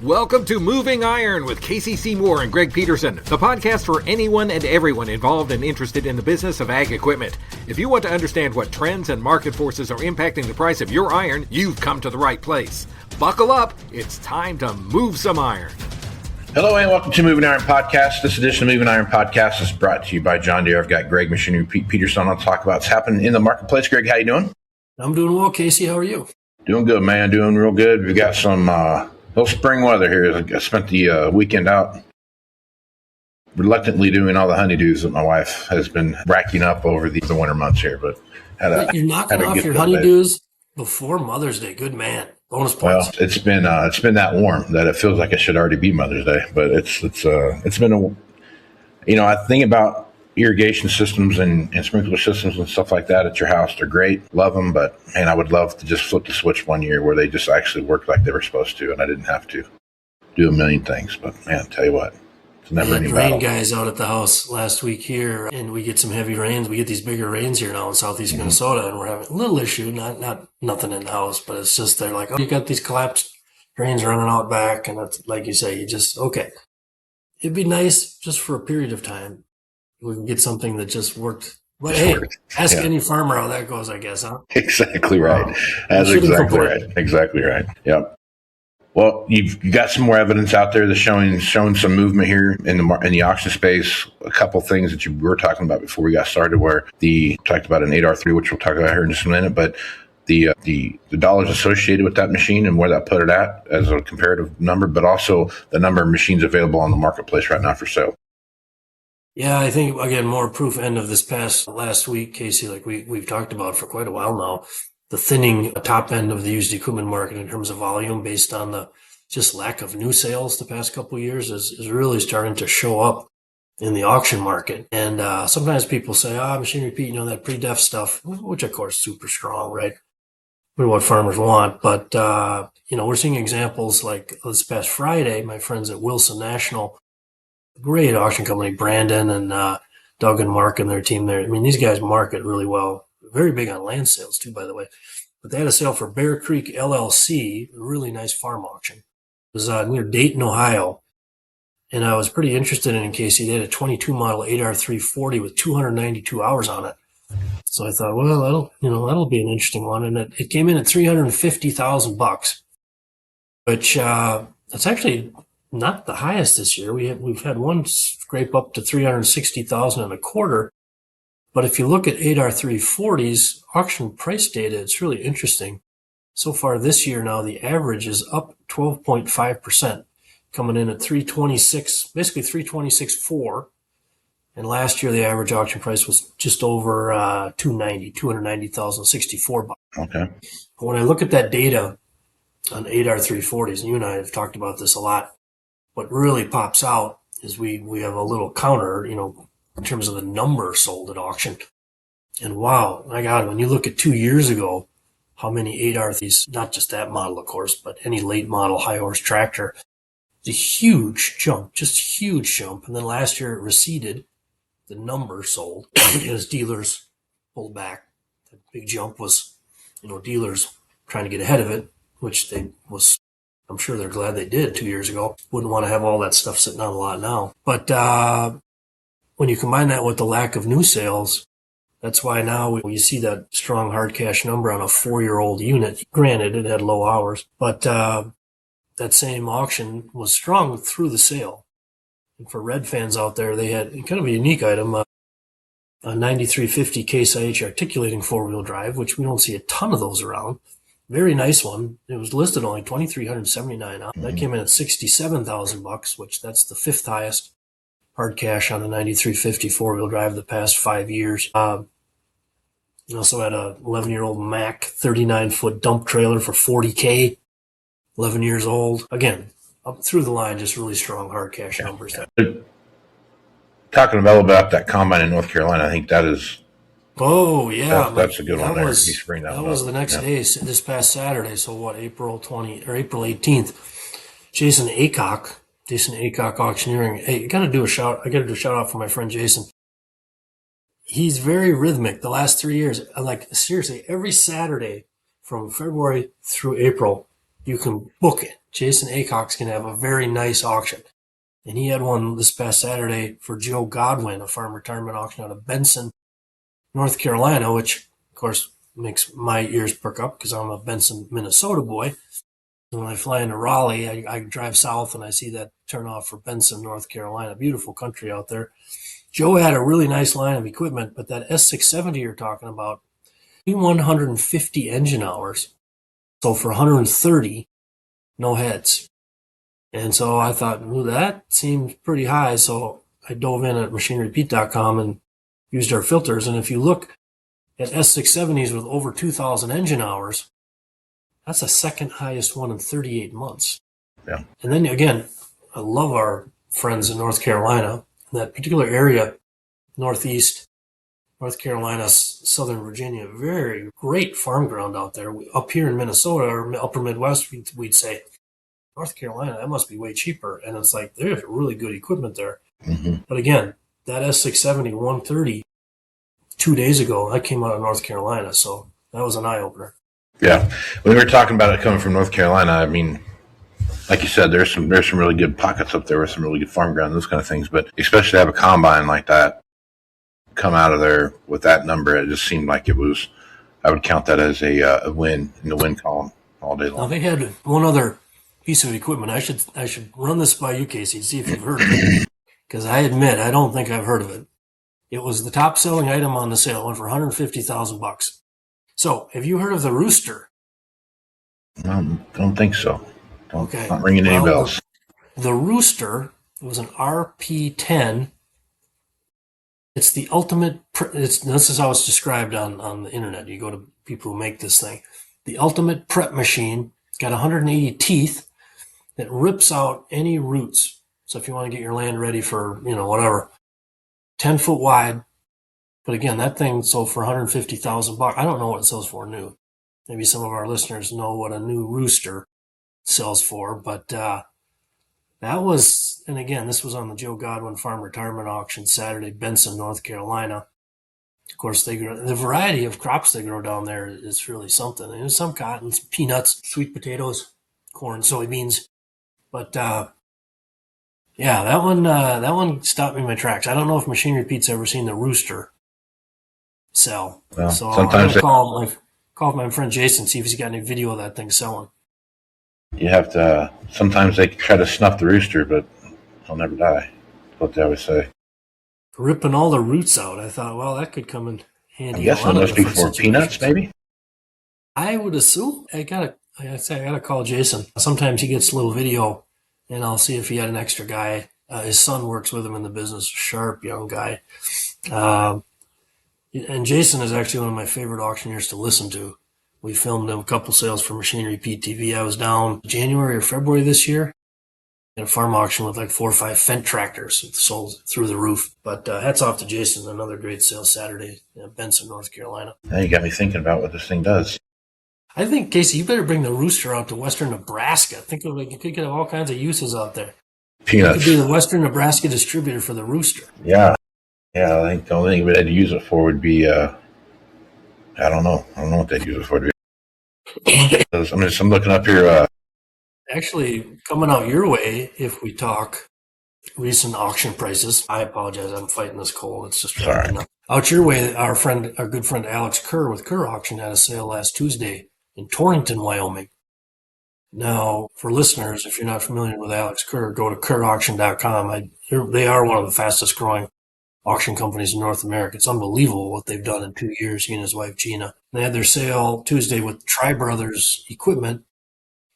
Welcome to Moving Iron with Casey Seymour and Greg Peterson, the podcast for anyone and everyone involved and interested in the business of ag equipment. If you want to understand what trends and market forces are impacting the price of your iron, you've come to the right place. Buckle up, it's time to move some iron. Hello and welcome to Moving Iron Podcast. This edition of Moving Iron Podcast is brought to you by John Deere. I've got Greg Machinery, Pete Peterson. I'll talk about what's happening in the marketplace. Greg, how you doing? I'm doing well, Casey. How are you? Doing good, man. Doing real good. We got some little spring weather here. I spent the weekend out reluctantly doing all the honeydews that my wife has been racking up over the winter months here. But you're knocking off your honeydews before Mother's Day. Good man. Bonus points. Well, it's been that warm that it feels like it should already be Mother's Day. But it's been I think about irrigation systems and sprinkler systems and stuff like that at your house. They're great. Love them. But, man, I would love to just flip the switch one year where they just actually worked like they were supposed to, and I didn't have to do a million things. But, man, tell you what, it's never any battle. Rain guys out at the house last week here, and we get some heavy rains. We get these bigger rains here now in southeast Minnesota, and we're having a little issue, not nothing in the house, but it's just they're like, oh, you got these collapsed drains running out back, and that's, like you say, okay. It'd be nice just for a period of time. We can get something that just worked. But hey, ask any farmer how that goes, I guess, huh? Exactly right. That's exactly right. Exactly right. Yep. Well, you've got some more evidence out there that's showing some movement here in the auction space. A couple things that you were talking about before we got started, where talked about an 8R3, which we'll talk about here in just a minute, but the dollars associated with that machine and where that put it at as a comparative number, but also the number of machines available on the marketplace right now for sale. Yeah, I think, again, more proof end of this last week, Casey, like we've talked about for quite a while now, the thinning top end of the used equipment market in terms of volume based on the just lack of new sales the past couple of years is really starting to show up in the auction market. And sometimes people say, Machinery Pete, that pre-def stuff, which of course is super strong, right? What farmers want. But, we're seeing examples like this past Friday, my friends at Wilson National, great auction company, Brandon and Doug and Mark and their team there. I mean, these guys market really well. Very big on land sales too, by the way. But they had a sale for Bear Creek LLC, a really nice farm auction. It was near Dayton, Ohio. And I was pretty interested in Casey. They had a 22 model 8R340 with 292 hours on it. So I thought, well, that'll be an interesting one. And it came in at $350,000, which that's actually not the highest this year. We've had one scrape up to $360,000 and a quarter. But if you look at 8R340's auction price data, it's really interesting. So far this year now, the average is up 12.5%, coming in at 326, basically 326.4. And last year, the average auction price was just over $290,064. Okay. But when I look at that data on 8R340s, and you and I have talked about this a lot, what really pops out is we have a little counter, in terms of the number sold at auction. And wow, my God, when you look at 2 years ago, how many 8R3s, not just that model, of course, but any late model high horse tractor, it's a huge jump, just huge jump. And then last year it receded, the number sold as dealers pulled back. The big jump was, dealers trying to get ahead of it, which I'm sure they're glad they did 2 years ago. Wouldn't want to have all that stuff sitting on a lot now. But when you combine that with the lack of new sales, that's why now when you see that strong hard cash number on a 4-year-old unit, granted it had low hours, but that same auction was strong through the sale. And for Red fans out there, they had kind of a unique item, a 9350 Case IH articulating 4-wheel drive, which we don't see a ton of those around. Very nice one. It was listed only $2,379. That came in at $67,000, which that's the fifth highest hard cash on the 9350 4-wheel drive the past 5 years. You also had a 11-year-old Mack 39-foot dump trailer for $40K, 11 years old. Again, up through the line, just really strong hard cash numbers. Talking about that combine in North Carolina, I think that is. Oh, yeah. That's a good one there. That was the next day, this past Saturday. So what, April 18th. Jason Aycock Auctioneering. Hey, I got to do a shout out for my friend Jason. He's very rhythmic the last 3 years. Like, seriously, every Saturday from February through April, you can book it. Jason Acock's going to have a very nice auction. And he had one this past Saturday for Joe Godwin, a farm retirement auction out of Benson, North Carolina, which, of course, makes my ears perk up because I'm a Benson, Minnesota boy. And when I fly into Raleigh, I drive south and I see that turnoff for Benson, North Carolina. Beautiful country out there. Joe had a really nice line of equipment, but that S670 you're talking about, 150 engine hours. So for 130, no heads. And so I thought, well, that seems pretty high. So I dove in at machinerypete.com and used our filters. And if you look at S670s with over 2,000 engine hours, that's the second highest one in 38 months. Yeah. And then again, I love our friends in North Carolina. That particular area, Northeast, North Carolina, Southern Virginia, very great farm ground out there. Up here in Minnesota or upper Midwest, we'd say, North Carolina, that must be way cheaper. And it's like, there's really good equipment there. Mm-hmm. But again, that S670 130 2 days ago, that came out of North Carolina. So that was an eye opener. Yeah. When we were talking about it coming from North Carolina, I mean, like you said, there's some really good pockets up there with some really good farm ground, those kind of things. But especially to have a combine like that come out of there with that number, it just seemed like it was, I would count that as a win in the win column all day long. Now they had one other piece of equipment. I should run this by you, Casey, see if you've heard of it. Because I admit, I don't think I've heard of it. It was the top selling item on the sale. It went for $150,000. So have you heard of the Rooster? Don't think so. Okay. Not ringing any bells. The Rooster, it was an RP10. It's the ultimate, this is how it's described on the internet. You go to people who make this thing. The ultimate prep machine. It's got 180 teeth that rips out any roots. So if you want to get your land ready for, whatever, 10 foot wide. But again, that thing sold for $150,000. I don't know what it sells for new. Maybe some of our listeners know what a new Rooster sells for, but that was, and again, this was on the Joe Godwin Farm Retirement Auction Saturday, Benson, North Carolina. Of course, the variety of crops they grow down there is really something. There's some cotton, some peanuts, sweet potatoes, corn, soybeans, but yeah, that one stopped me in my tracks. I don't know if Machinery Pete's ever seen the Rooster sell. Well, so sometimes I'm gonna call my friend Jason, see if he's got any video of that thing selling. You have to, sometimes they try to snuff the rooster, but he'll never die. That's what they always say. Ripping all the roots out. I thought, well, that could come in handy. I guess it must be for peanuts, maybe? I would assume. I gotta call Jason. Sometimes he gets a little video, and I'll see if he had an extra guy. His son works with him in the business, sharp young guy. And Jason is actually one of my favorite auctioneers to listen to. We filmed a couple sales for Machinery Pete TV. I was down January or February this year at a farm auction with like 4 or 5 Fendt tractors sold through the roof. But hats off to Jason. Another great sale Saturday in Benson, North Carolina. Now you got me thinking about what this thing does. I think, Casey, you better bring the Rooster out to western Nebraska. Think of it, you could get all kinds of uses out there. Peanuts. You could be the western Nebraska distributor for the Rooster. Yeah. Yeah, I think the only thing we'd have to use it for would be, I don't know. I don't know what they'd use it for. I'm looking up here. Actually, coming out your way, if we talk recent auction prices, I apologize. I'm fighting this cold. It's just driving me nuts. Out your way, our good friend Alex Kerr with Kerr Auction had a sale last Tuesday in Torrington, Wyoming. Now, for listeners, if you're not familiar with Alex Kerr, go to kerrauction.com. They are one of the fastest growing auction companies in North America. It's unbelievable what they've done in 2 years, he and his wife Gina. They had their sale Tuesday with Tri Brothers Equipment,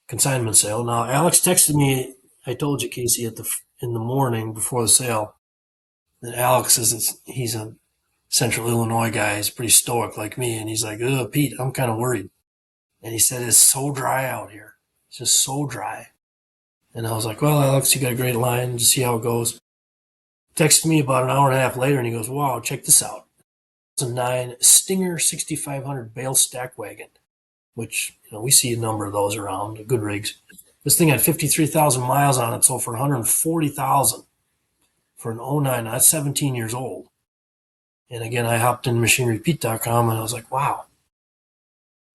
consignment sale. Now, Alex texted me, I told you, Casey, in the morning before the sale, that Alex he's a Central Illinois guy. He's pretty stoic like me, and he's like, Pete, I'm kind of worried. And he said, it's so dry out here. It's just so dry. And I was like, well, Alex, you got a great line. Just see how it goes. Texted me about an hour and a half later, and he goes, wow, check this out. 2009 Stinger 6500 bale stack wagon, which we see a number of those around, good rigs. This thing had 53,000 miles on it, sold for $140,000 for an 09. That's 17 years old. And again, I hopped in machinerypete.com, and I was like, wow.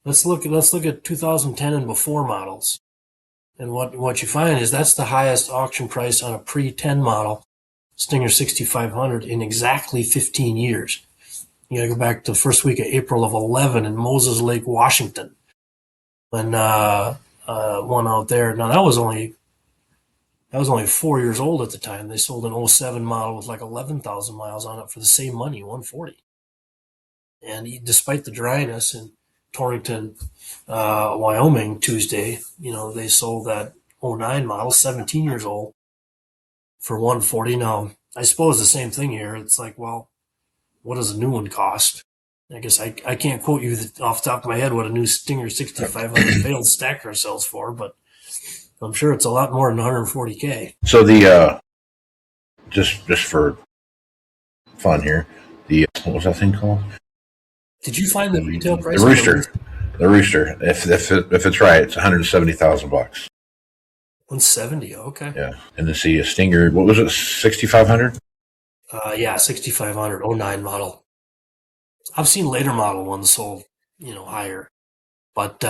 Let's look at 2010 and before models. And what you find is that's the highest auction price on a pre-10 model Stinger 6500 in exactly 15 years. You got to go back to the first week of April of 11 in Moses Lake, Washington, when one out there. Now that was only 4 years old at the time. They sold an 07 model with like 11,000 miles on it for the same money, 140. And despite the dryness in Torrington, Wyoming, Tuesday, they sold that 09 model, 17 years old, for 140. Now, I suppose the same thing here. It's like, well, what does a new one cost? I guess I can't quote you off the top of my head what a new Stinger 6500 failed stacker sells for, but I'm sure it's a lot more than 140K. So the just for fun here, what was that thing called? Did you find the retail price? The Rooster. If it's right, it's $170,000. 170. Okay. Yeah, and to see a Stinger, what was it, 6,500? Yeah, 6,500 09 model. I've seen later model ones sold, higher, but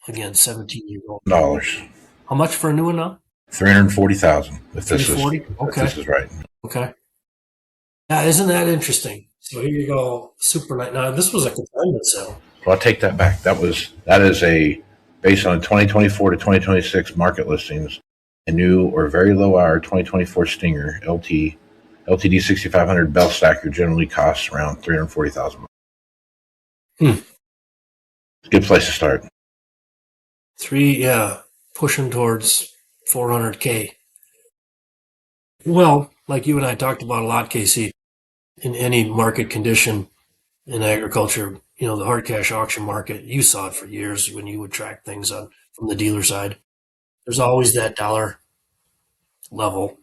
again, 17 years old. Dollars. How much for a new one now? 340,000. If this is okay. If this is right. Okay. Yeah, isn't that interesting? So here you go, Super Night. Now this was a consignment sale. Well, I'll take that back. That is based on 2024 to 2026 market listings. A new or very low hour 2024 Stinger LTD 6500 bell stacker generally costs around $340,000. Good place to start. Pushing towards 400K. Well, like you and I talked about a lot, Casey, in any market condition in agriculture, the hard cash auction market, you saw it for years when you would track things from the dealer side. There's always that dollar level.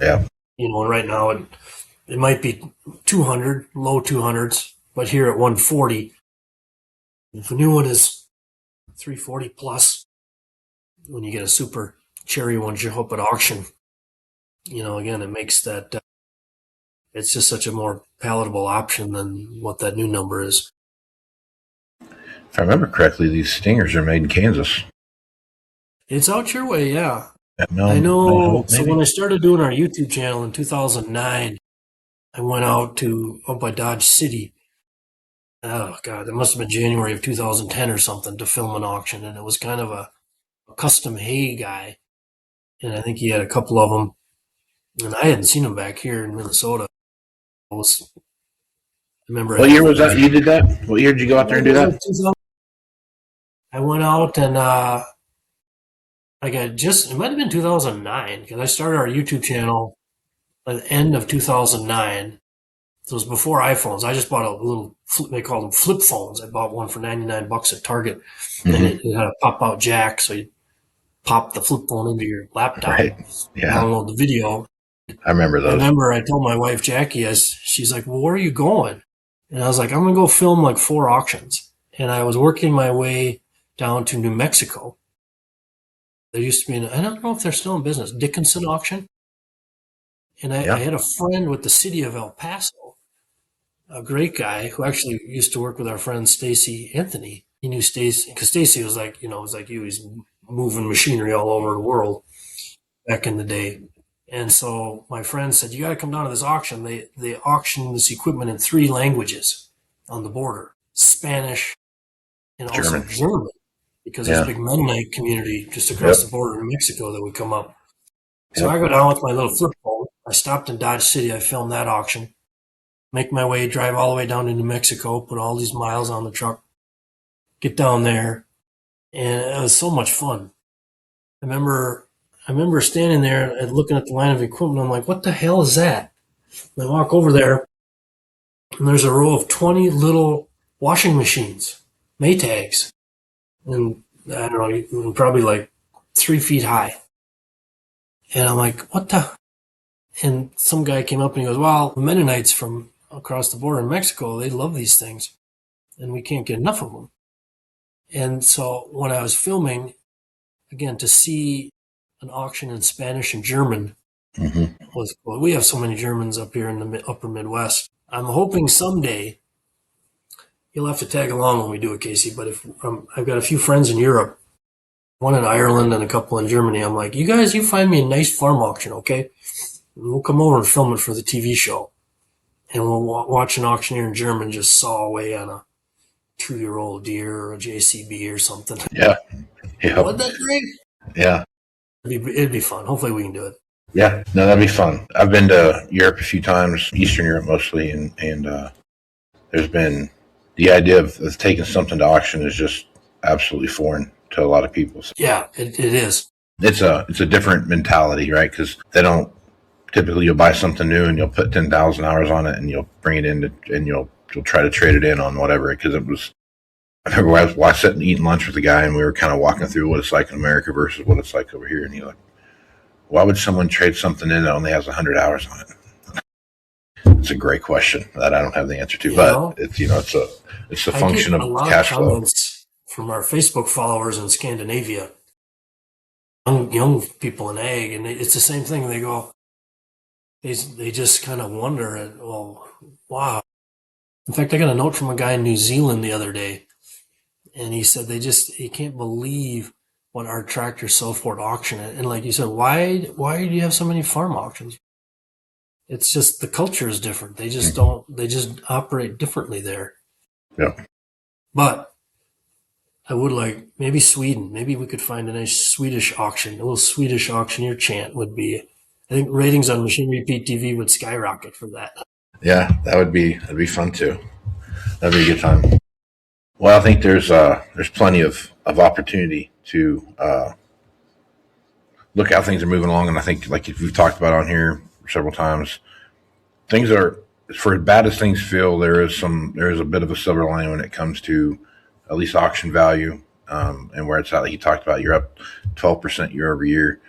Yeah. And right now it might be 200, low 200s, but here at 140, if a new one is 340 plus, when you get a super cherry one show up at auction, again, it makes that it's just such a more palatable option than what that new number is. If I remember correctly, these Stingers are made in Kansas. It's out your way, yeah. No, I know. So maybe. when I started doing our YouTube channel in 2009, I went out by Dodge City. Oh God, it must have been January of 2010 or something to film an auction, and it was kind of a custom hay guy, and I think he had a couple of them, and I hadn't seen them back here in Minnesota. I remember. What year was that? You did that? What year did you go out there and do that? I went out and it might have been 2009 because I started our YouTube channel at the end of 2009. So it was before iPhones. I just bought a little, they call them flip phones. I bought one for $99 at Target. Mm-hmm. And it had a pop-out jack, so you pop the flip phone into your laptop. Right. Yeah. Download the video. I remember those. I told my wife, Jackie, she's like, well, where are you going? And I was like, I'm going to go film like 4 auctions. And I was working my way down to New Mexico. There used to be, I don't know if they're still in business, Dickinson Auction. And I had a friend with the city of El Paso, a great guy who actually used to work with our friend Stacy Anthony. He knew Stacy because Stacy was like, was like you. He's moving machinery all over the world back in the day. And so my friend said, you got to come down to this auction. They auction this equipment in 3 languages on the border, Spanish and also German, because there's a big Mennonite community just across the border in Mexico that would come up. So I go down with my little flip phone. I stopped in Dodge City. I filmed that auction. Make my way, drive all the way down to New Mexico, put all these miles on the truck, get down there, and it was so much fun. I remember standing there and looking at the line of equipment. I'm like, what the hell is that? And I walk over there, and there's a row of 20 little washing machines, Maytags, and I don't know, probably like 3 feet high. And I'm like, what the? And some guy came up and he goes, well, the Mennonites from across the border in Mexico, they love these things, and we can't get enough of them. And so when I was filming, again, to see an auction in Spanish and German was cool. We have so many Germans up here in the upper Midwest. I'm hoping someday, you'll have to tag along when we do it, Casey, but if I've got a few friends in Europe one in Ireland and a couple in Germany. I'm like, you find me a nice farm auction, okay? And we'll come over and film it for the TV show. And we'll watch an auctioneer in German just saw away on a 2-year-old deer or a JCB or something. Yeah. Yeah. Wasn't that great? Yeah. It'd be fun. Hopefully we can do it. Yeah. No, that'd be fun. I've been to Europe a few times, Eastern Europe mostly, and there's been the idea of taking something to auction is just absolutely foreign to a lot of people. So yeah, it is. It's a different mentality, right? Because they don't typically, you'll buy something new and you'll put 10,000 hours on it and you'll bring it in and you'll try to trade it in on whatever. Because I remember I was sitting eating lunch with a guy and we were kind of walking through what it's like in America versus what it's like over here. And he's like, why would someone trade something in that only has 100 hours on it? It's a great question that I don't have the answer to, but it's a function of cash flow. From our Facebook followers in Scandinavia, young people in ag, and it's the same thing. They go, they just kind of wonder, well, wow. In fact, I got a note from a guy in New Zealand the other day, and he said he can't believe what our tractors sell for at auction. And like you said, why do you have so many farm auctions? It's just the culture is different. They just they just operate differently there. Yeah. But I would like maybe Sweden. Maybe we could find a nice Swedish auction. A little Swedish auctioneer chant would be. I think ratings on Machine Repeat TV would skyrocket for that. Yeah, that'd be fun too. That'd be a good time. Well, I think there's plenty of opportunity to look how things are moving along, and I think like we've talked about on here several times, things are, for as bad as things feel, there is a bit of a silver lining when it comes to at least auction value, and where it's at. Like he talked about, you're up 12% year over year,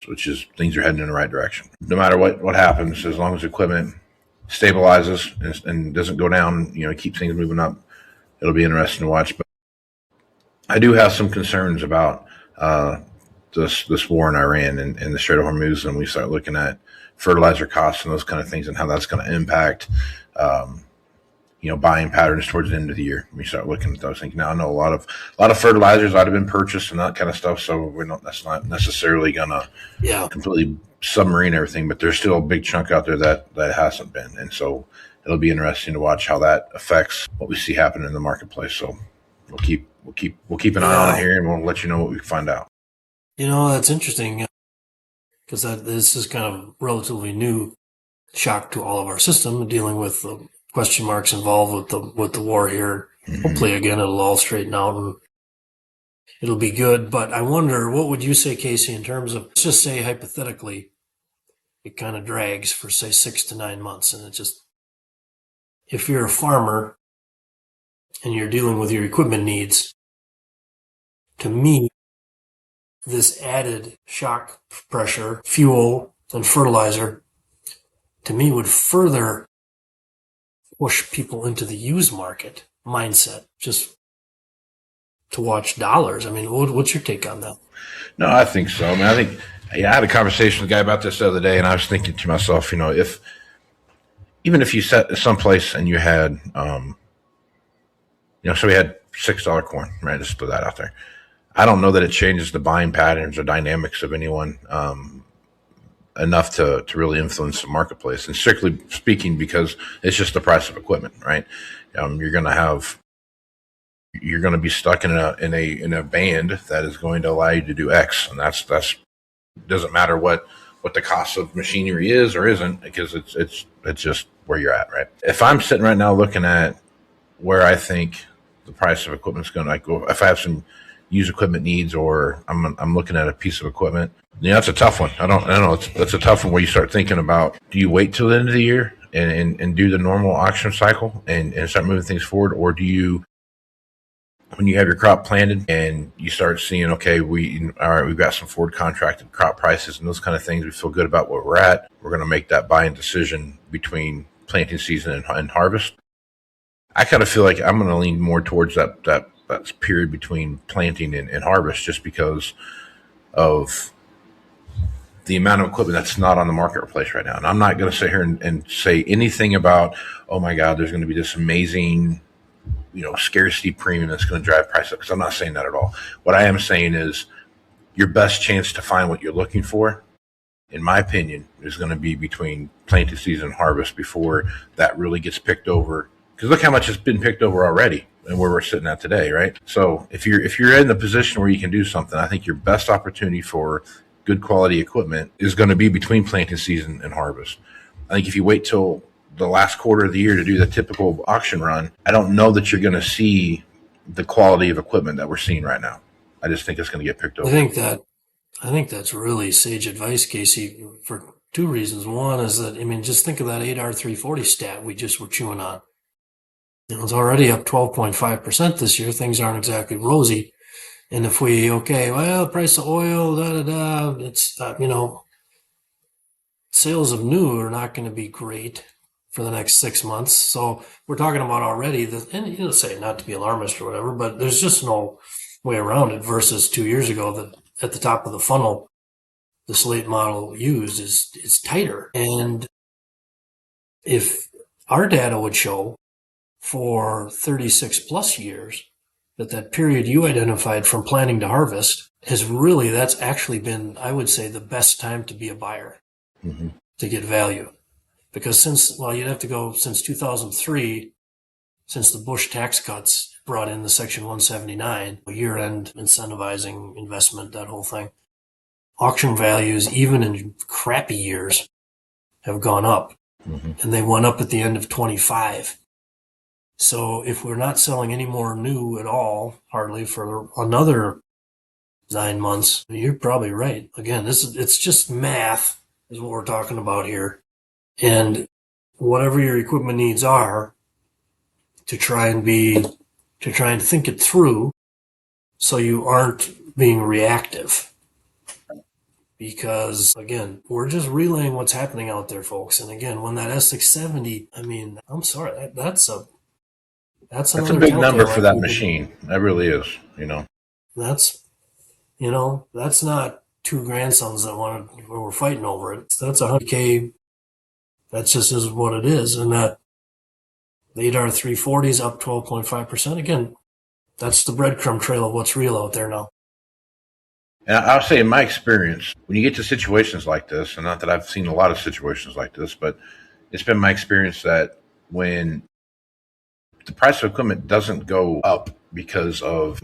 which is things are heading in the right direction. No matter what happens, as long as equipment stabilizes and doesn't go down, keep things moving up, it'll be interesting to watch. But I do have some concerns about this war in Iran and the Strait of Hormuz, and we start looking at fertilizer costs and those kind of things and how that's going to impact buying patterns towards the end of the year. We start looking at those things. Now I know a lot of fertilizers might have been purchased and that kind of stuff, so that's not necessarily gonna completely submarine everything, but there's still a big chunk out there that hasn't been. And so it'll be interesting to watch how that affects what we see happening in the marketplace. So we'll keep an eye on it here, and we'll let you know what we find out. That's interesting, because this is kind of relatively new shock to all of our system, dealing with the question marks involved with the war here. Mm-hmm. Hopefully, again, it'll all straighten out and it'll be good. But I wonder, what would you say, Casey, in terms of, let's just say hypothetically, it kind of drags for say 6 to 9 months, and if you're a farmer and you're dealing with your equipment needs, to me, this added shock pressure, fuel, and fertilizer, to me, would further push people into the used market mindset, just to watch dollars. I mean, what's your take on that? No, I think so. I mean, I had a conversation with a guy about this the other day, and I was thinking to myself, even if you set someplace and you had, so we had $6 corn, right? Just put that out there. I don't know that it changes the buying patterns or dynamics of anyone enough to really influence the marketplace. And strictly speaking, because it's just the price of equipment, right? You're going to be stuck in a band that is going to allow you to do X, and that's doesn't matter what the cost of machinery is or isn't, because it's just where you're at, right? If I'm sitting right now looking at where I think the price of equipment is going to go, if I have some used equipment needs, or I'm looking at a piece of equipment, that's a tough one. I don't know. That's a tough one where you start thinking about, do you wait till the end of the year and do the normal auction cycle and start moving things forward, or do you, when you have your crop planted and you start seeing, okay, we've got some forward contracted crop prices and those kind of things, we feel good about where we're at, we're going to make that buying decision between planting season and harvest. I kind of feel like I'm going to lean more towards that period between planting and harvest, just because of the amount of equipment that's not on the marketplace right now. And I'm not going to sit here and say anything about, oh my God, there's going to be this amazing, scarcity premium that's going to drive price up, because I'm not saying that at all. What I am saying is your best chance to find what you're looking for, in my opinion, is going to be between planting season and harvest before that really gets picked over. Because look how much has been picked over already and where we're sitting at today, right? So if you're in the position where you can do something, I think your best opportunity for good quality equipment is going to be between planting season and harvest. I think if you wait till the last quarter of the year to do the typical auction run, I don't know that you're going to see the quality of equipment that we're seeing right now. I just think it's going to get picked over. I think that's really sage advice, Casey, for two reasons. One is that, just think of that 8R 340 stat we just were chewing on. It's already up 12.5% this year. Things aren't exactly rosy. And if price of oil, it's, sales of new are not going to be great for the next 6 months. So we're talking about already and say not to be alarmist or whatever, but there's just no way around it versus 2 years ago that at the top of the funnel, the slate model used is tighter. And if our data would show for 36 plus years that period you identified from planting to harvest that's actually been, I would say, the best time to be a buyer to get value. Because you'd have to go since 2003, since the Bush tax cuts brought in the Section 179, year-end incentivizing investment, that whole thing. Auction values, even in crappy years, have gone up. And they went up at the end of 25. So if we're not selling any more new at all, hardly for another 9 months, you're probably right. Again, it's just math is what we're talking about here. And whatever your equipment needs are, to try and think it through so you aren't being reactive. Because, again, we're just relaying what's happening out there, folks. And again, when that S670, I'm sorry, that's a big number for that machine. That really is, That's not two grandsons that were fighting over it. That's $100K. That just is what it is. And that the 8R 340 is up 12.5%. Again, that's the breadcrumb trail of what's real out there now. And I'll say, in my experience, when you get to situations like this, and not that I've seen a lot of situations like this, but it's been my experience that when the price of equipment doesn't go up because of,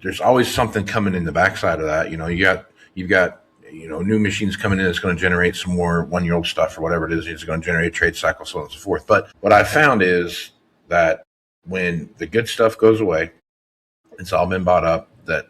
there's always something coming in the backside of that. You've got new machines coming in that's going to generate some more 1-year-old stuff or whatever it is. It's going to generate a trade cycle, so on and so forth. But what I found is that when the good stuff goes away, it's all been bought up, that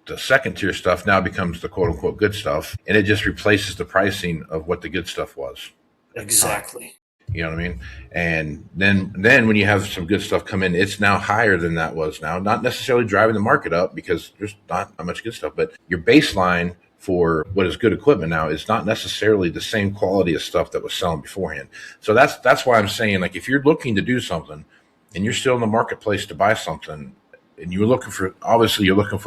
the second tier stuff now becomes the quote unquote good stuff, and it just replaces the pricing of what the good stuff was. Exactly. You know what I mean? And then when you have some good stuff come in, it's now higher than that was now. Not necessarily driving the market up because there's not much good stuff, but your baseline for what is good equipment now is not necessarily the same quality of stuff that was selling beforehand. So that's why I'm saying, like, if you're looking to do something and you're still in the marketplace to buy something, and you're looking for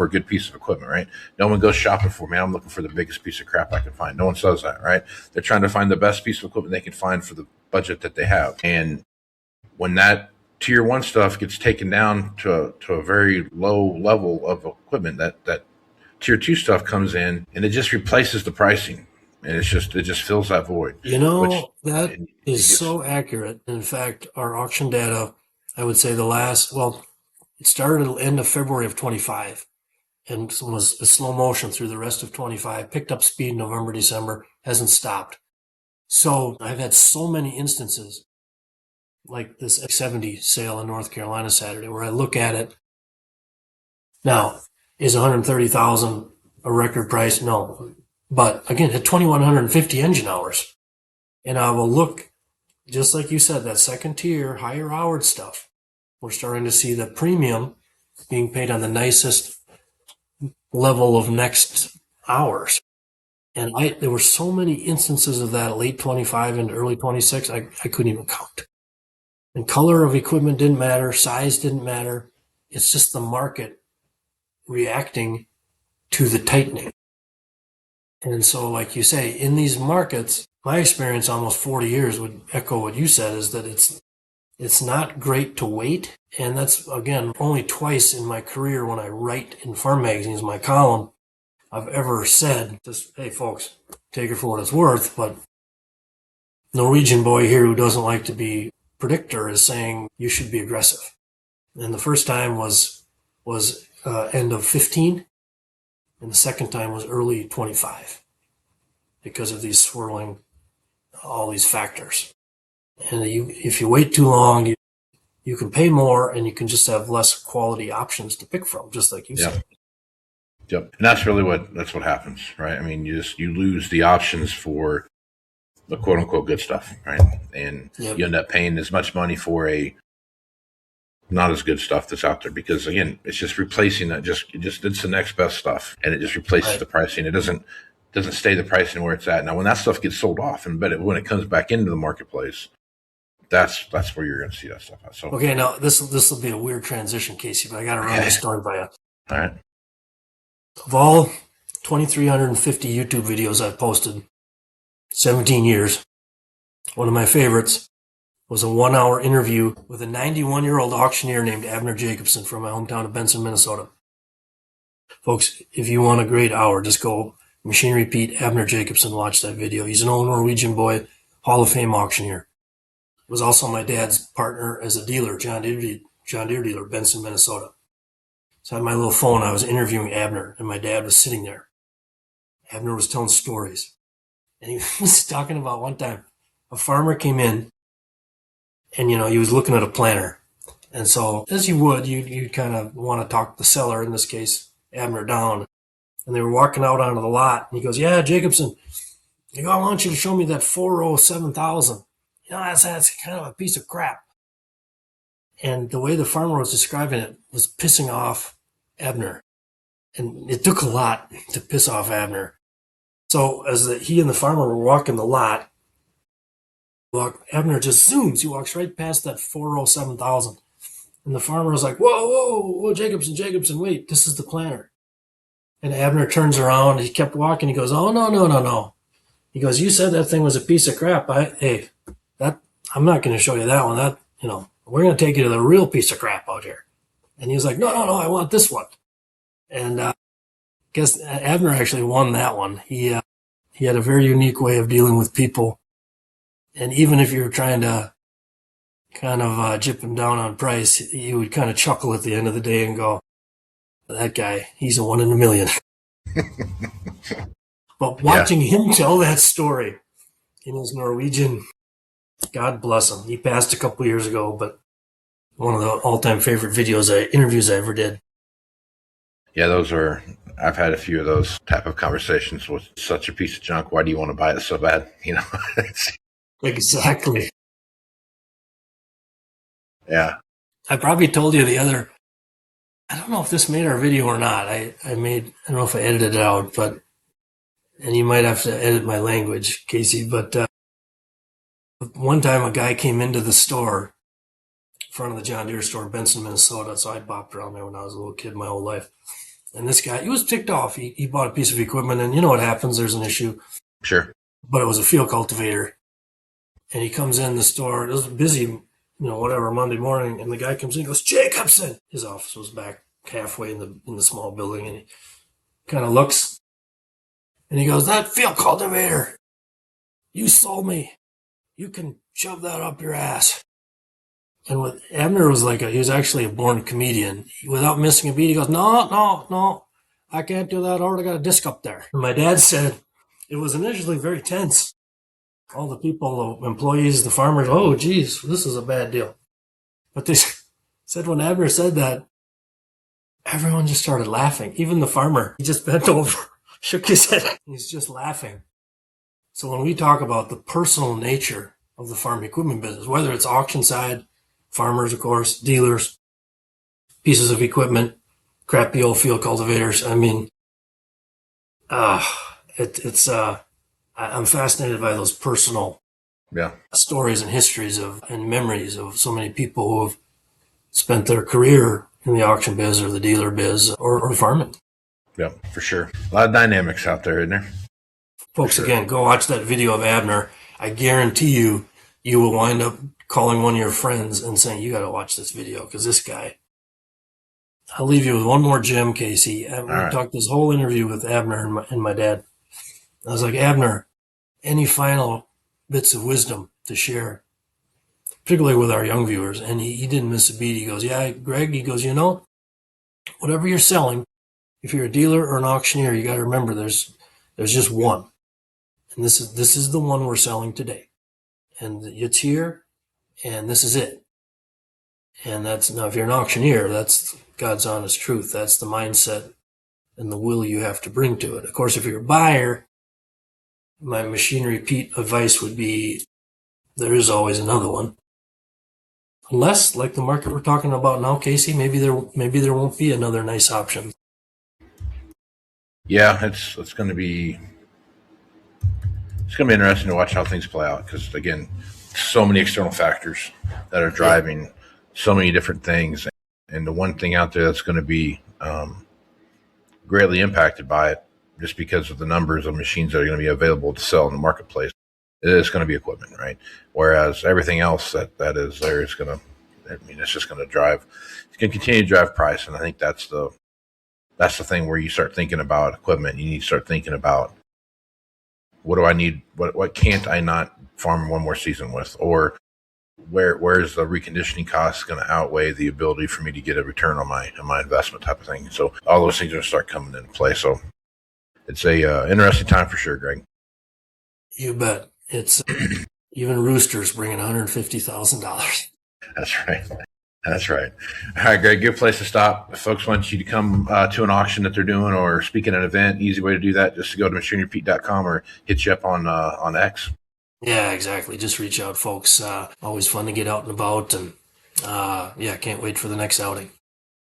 a good piece of equipment, right? No one goes shopping for, man, I'm looking for the biggest piece of crap I can find. No one says that, right? They're trying to find the best piece of equipment they can find for the budget that they have. And when that tier 1 stuff gets taken down to a very low level of equipment, that tier 2 stuff comes in and it just replaces the pricing. And it just fills that void. That is so accurate. In fact, our auction data, I would say it started at the end of February of 25 and was a slow motion through the rest of 25, picked up speed November, December, hasn't stopped. So I've had so many instances like this X70 sale in North Carolina Saturday where I look at it. Now, is $130,000 a record price? No. But again, at 2,150 engine hours. And I will look, just like you said, that second tier, higher houred stuff. We're starting to see the premium being paid on the nicest level of next hours. And there were so many instances of that late 25 and early 26, I couldn't even count. And color of equipment didn't matter, size didn't matter. It's just the market reacting to the tightening. And so, like you say, in these markets, my experience almost 40 years would echo what you said, is that it's It's not great to wait. And that's, again, only twice in my career when I write in farm magazines, my column, I've ever said, just, hey, folks, take it for what it's worth, but Norwegian boy here who doesn't like to be predictor is saying you should be aggressive. And the first time was end of 15, and the second time was early 25 because of these swirling, all these factors. And if you wait too long, you can pay more and you can just have less quality options to pick from, just like you said. Yep. And that's really that's what happens, right? I mean, you lose the options for the quote unquote good stuff, right? And you end up paying as much money for a not as good stuff that's out there because, again, it's just replacing that. It's the next best stuff, and it just replaces the pricing. It doesn't stay the pricing where it's at. Now, when that stuff gets sold off, when it comes back into the marketplace, that's where you're going to see that stuff at. So, okay, now this will be a weird transition, Casey, but I got to run this story by you. All right. Of all 2,350 YouTube videos I've posted, 17 years, one of my favorites was a 1-hour interview with a 91-year-old auctioneer named Abner Jacobson from my hometown of Benson, Minnesota. Folks, if you want a great hour, just go Machinery Pete, Abner Jacobson, watch that video. He's an old Norwegian boy, Hall of Fame auctioneer. Was also my dad's partner as a dealer, John Deere dealer, Benson, Minnesota. So I had my little phone. I was interviewing Abner, and my dad was sitting there. Abner was telling stories. And he was talking about one time a farmer came in, and, he was looking at a planter. And so, as you would, you'd kind of want to talk the seller, in this case, Abner, down. And they were walking out onto the lot. And he goes, yeah, Jacobson, I want you to show me that 407,000. That's kind of a piece of crap. And the way the farmer was describing it was pissing off Abner. And it took a lot to piss off Abner. So as he and the farmer were walking the lot, Abner just zooms. He walks right past that 407,000. And the farmer was like, whoa, Jacobson, wait, this is the planter. And Abner turns around. He kept walking. He goes, oh, no. He goes, you said that thing was a piece of crap. I'm not going to show you that one. We're going to take you to the real piece of crap out here. And he was like, no, I want this one. And I guess Abner actually won that one. He had a very unique way of dealing with people. And even if you were trying to kind of jip him down on price, he would kind of chuckle at the end of the day and go, that guy, he's a 1 in a million. But watching him tell that story in his Norwegian, God bless him. He passed a couple years ago, but one of the all-time favorite interviews I ever did. Yeah, I've had a few of those type of conversations with such a piece of junk. Why do you want to buy it so bad? Exactly. Yeah. I probably told you I don't know if this made our video or not. I don't know if I edited it out, and you might have to edit my language, Casey, but one time a guy came into the store, in front of the John Deere store in Benson, Minnesota, so I bopped around there when I was a little kid my whole life. And this guy, he was ticked off. He bought a piece of equipment, and you know what happens, there's an issue. Sure. But it was a field cultivator. And he comes in the store, it was busy, Monday morning, and the guy comes in and goes, Jacobson! His office was back halfway in the small building, and he kind of looks, and he goes, that field cultivator, you sold me. You can shove that up your ass. And what Abner was he was actually a born comedian. Without missing a beat, he goes, no, I can't do that. I already got a disc up there. And my dad said it was initially very tense. All the people, the employees, the farmers, oh, geez, this is a bad deal. But they said when Abner said that, everyone just started laughing. Even the farmer, he just bent over, shook his head. He's just laughing. So when we talk about the personal nature of the farm equipment business, whether it's auction side, farmers, of course, dealers, pieces of equipment, crappy old field cultivators, I'm fascinated by those personal stories and histories and memories of so many people who have spent their career in the auction biz or the dealer biz or farming. Yeah, for sure. A lot of dynamics out there, isn't there? Folks, again, go watch that video of Abner. I guarantee you will wind up calling one of your friends and saying, you got to watch this video because this guy. I'll leave you with one more gem, Casey. We talked this whole interview with Abner and my dad. I was like, Abner, any final bits of wisdom to share, particularly with our young viewers? And he didn't miss a beat. He goes, yeah, Greg, he goes, whatever you're selling, if you're a dealer or an auctioneer, you got to remember there's just one. And this is the one we're selling today. And it's here, and this is it. And now if you're an auctioneer, that's God's honest truth. That's the mindset and the will you have to bring to it. Of course, if you're a buyer, my Machinery Pete advice would be there is always another one. Unless, like the market we're talking about now, Casey, maybe there won't be another nice option. Yeah, it's going to be interesting to watch how things play out because, again, so many external factors that are driving so many different things. And the one thing out there that's going to be greatly impacted by it, just because of the numbers of machines that are going to be available to sell in the marketplace, is going to be equipment, right? Whereas everything else that is there is going to, it's just going to drive, it's going to continue to drive price. And I think that's the thing where you start thinking about equipment. You need to start thinking about, what do I need? What can't I not farm one more season with? Or where is the reconditioning cost going to outweigh the ability for me to get a return on my investment type of thing? So all those things are going to start coming into play. So it's a interesting time for sure, Greg. You bet. It's even Rooster's bringing $150,000. That's right. All right, Greg, good place to stop. If folks want you to come to an auction that they're doing or speak at an event, easy way to do that, just to go to machinerypete.com or hit you up on X. Yeah, exactly. Just reach out, folks. Always fun to get out and about, and can't wait for the next outing.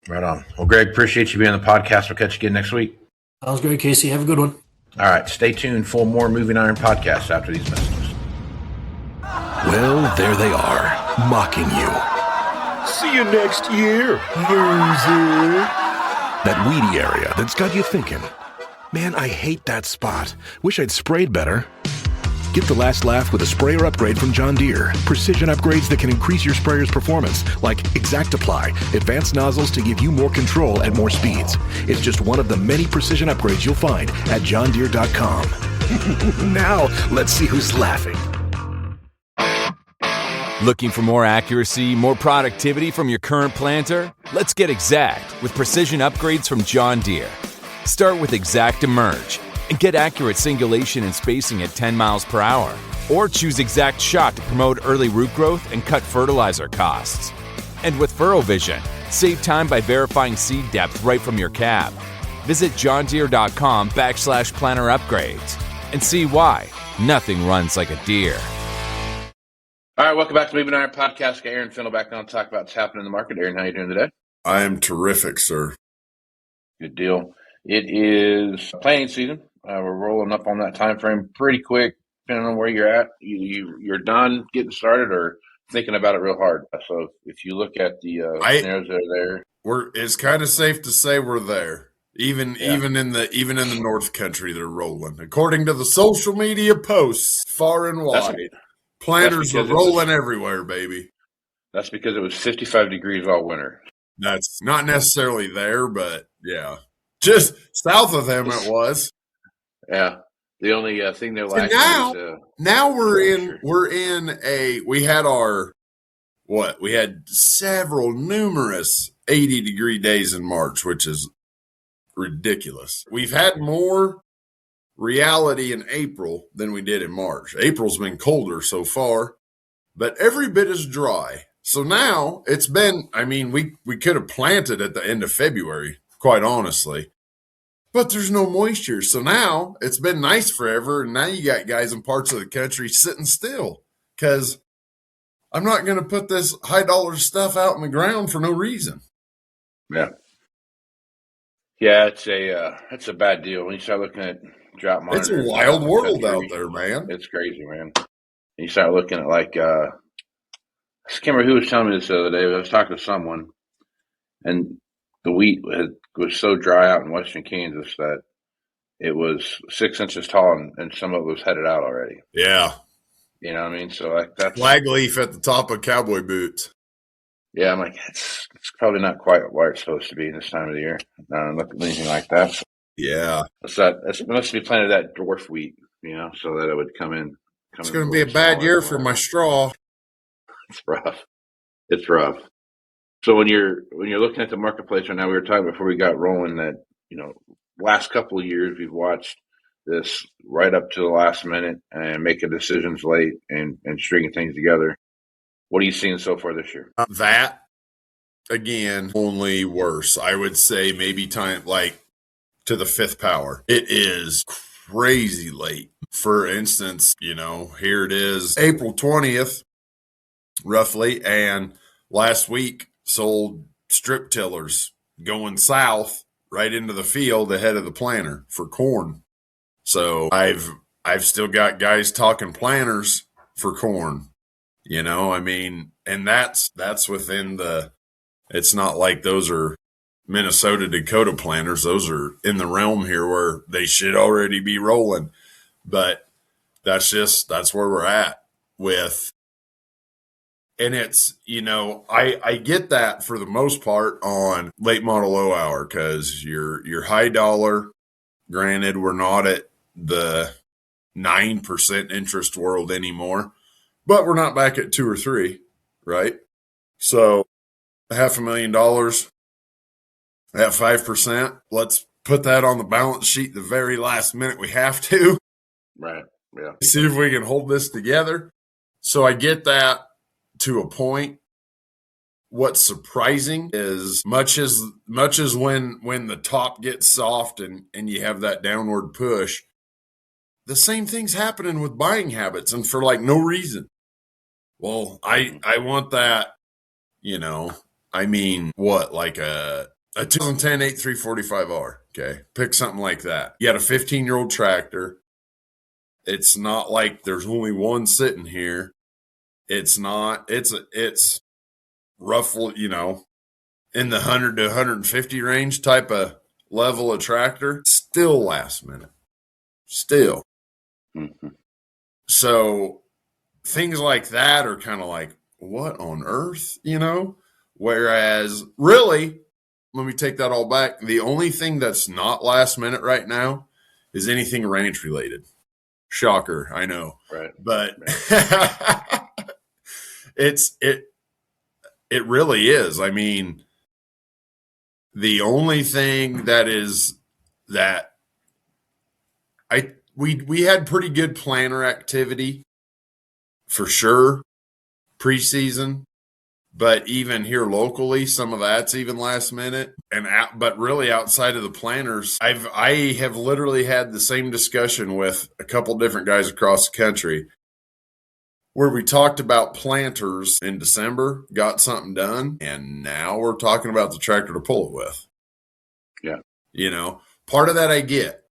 Right on. Well, Greg, appreciate you being on the podcast. We'll catch you again next week. Sounds great, Casey. Have a good one. All right, stay tuned for more Moving Iron podcasts after these messages. Well, there they are, mocking you. See you next year, loser. That weedy area that's got you thinking, man, I hate that spot. Wish I'd sprayed better. Get the last laugh with a sprayer upgrade from John Deere. Precision upgrades that can increase your sprayer's performance, like ExactApply, advanced nozzles to give you more control at more speeds. It's just one of the many precision upgrades you'll find at johndeere.com. Now, let's see who's laughing. Looking for more accuracy, more productivity from your current planter? Let's get exact with precision upgrades from John Deere. Start with Exact Emerge and get accurate singulation and spacing at 10 miles per hour. Or choose Exact Shot to promote early root growth and cut fertilizer costs. And with Furrow Vision, save time by verifying seed depth right from your cab. Visit johndeere.com/planter upgrades and see why nothing runs like a deer. All right, welcome back to Moving Iron Podcast. Got Aaron Fennell back on to talk about what's happening in the market. Aaron, how you doing today? I am terrific, sir. Good deal. It is planting season. We're rolling up on that time frame pretty quick, depending on where you're at. You're done getting started or thinking about it real hard. So if you look at the scenarios that are there, it's kind of safe to say we're there. Even in the North Country, they're rolling. According to the social media posts, far and wide, planters are rolling everywhere, baby. That's because it was 55 degrees all winter. That's not necessarily there, but yeah, just south of them it was. Yeah, the only thing they're lacking now we had several numerous 80-degree days in March, which is ridiculous. We've had more reality in April than we did in March. April's been colder so far, but every bit is dry. So now it's been, we could have planted at the end of February, quite honestly. But there's no moisture. So now it's been nice forever. And now you got guys in parts of the country sitting still because I'm not going to put this high dollar stuff out in the ground for no reason. Yeah. Yeah, it's a bad deal. When you start looking at drought monitors. It's a wild world out there, man. It's crazy, man. And you start looking at I can't remember who was telling me this the other day, but I was talking to someone and the wheat was so dry out in western Kansas that it was 6 inches tall and some of it was headed out already. Yeah. You know what I mean? So like that's Flag leaf at the top of cowboy boots. yeah. I'm like it's probably not quite where it's supposed to be this time of the year. I don't look at anything like that. So Yeah. it must be planted that dwarf wheat, you know, so that it would come in. It's going to be a bad year for my straw. It's rough. It's rough. So when you're looking at the marketplace right now, we were talking before we got rolling that, you know, last couple of years we've watched this right up to the last minute and making decisions late and stringing things together. What are you seeing so far this year? That, again, only worse. I would say maybe time like to the fifth power. It is crazy late. For instance, you know, here it is April 20th, roughly, and last week sold strip tillers going south right into the field ahead of the planter for corn. So I've still got guys talking planters for corn, you know, I mean, and that's within it's not like those are Minnesota, Dakota planters. Those are in the realm here where they should already be rolling, but that's where we're at with. And it's, you know, I get that for the most part on late model low hour because you're high dollar. Granted, we're not at the 9% interest world anymore, but we're not back at 2 or 3, right? So $500,000 at 5%. Let's put that on the balance sheet the very last minute we have to. Right. Yeah. See if we can hold this together. So I get that. To a point, what's surprising is much as when the top gets soft and you have that downward push, the same thing's happening with buying habits and for like no reason. Well, I want that, you know, I mean, what, like a 2010 8345R, okay? Pick something like that. You got a 15-year-old tractor. It's not like there's only one sitting here. It's not, it's roughly, you know, in the 100 to 150 range type of level of tractor. Still last minute. Still. Mm-hmm. So things like that are kind of like, what on earth, you know? Whereas really, let me take that all back. The only thing that's not last minute right now is anything ranch related. Shocker, I know. Right. But it really is. I mean, the only thing that is that we had pretty good planter activity for sure preseason, but even here locally, some of that's even last minute. But really outside of the planters, I have literally had the same discussion with a couple different guys across the country where we talked about planters in December, got something done, and now we're talking about the tractor to pull it with. Yeah. You know, part of that I get.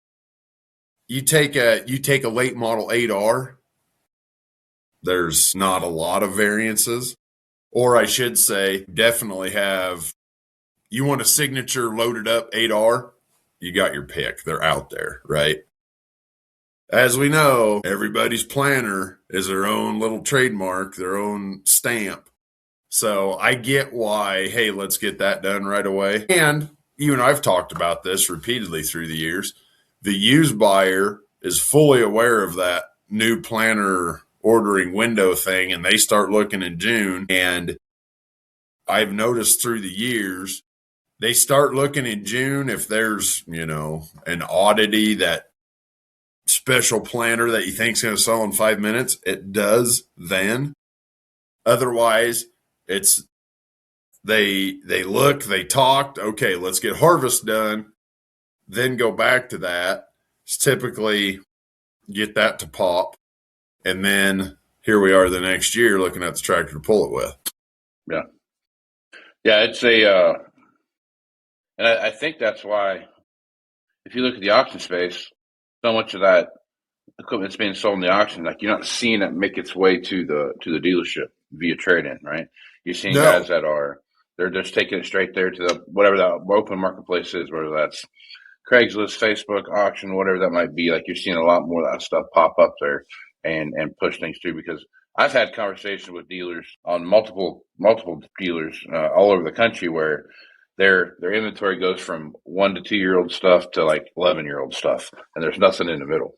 You take a late model 8R, there's not a lot of variances. Or I should say, definitely have, you want a signature loaded up 8R, you got your pick. They're out there, right? As we know, everybody's planter is their own little trademark, their own stamp. So I get why, hey, let's get that done right away. And you and I've talked about this repeatedly through the years. The used buyer is fully aware of that new planter ordering window thing, and they start looking in June. And I've noticed through the years, they start looking in June if there's, you know, an oddity, that special planter that you think is going to sell in 5 minutes, it does then. Otherwise, it's they look, they talked, okay, let's get harvest done, then go back to that. It's typically get that to pop, and then here we are the next year looking at the tractor to pull it with. Yeah. Yeah, it's a and I think that's why if you look at the auction space, so much of that equipment that's being sold in the auction, like you're not seeing it make its way to the dealership via trade-in, right? You're seeing guys that they're just taking it straight there to the whatever the open marketplace is, whether that's Craigslist, Facebook, auction, whatever that might be. Like you're seeing a lot more of that stuff pop up there and push things through, because I've had conversations with dealers on multiple dealers all over the country where their inventory goes from 1 to 2 year old stuff to like 11-year-old stuff, and there's nothing in the middle.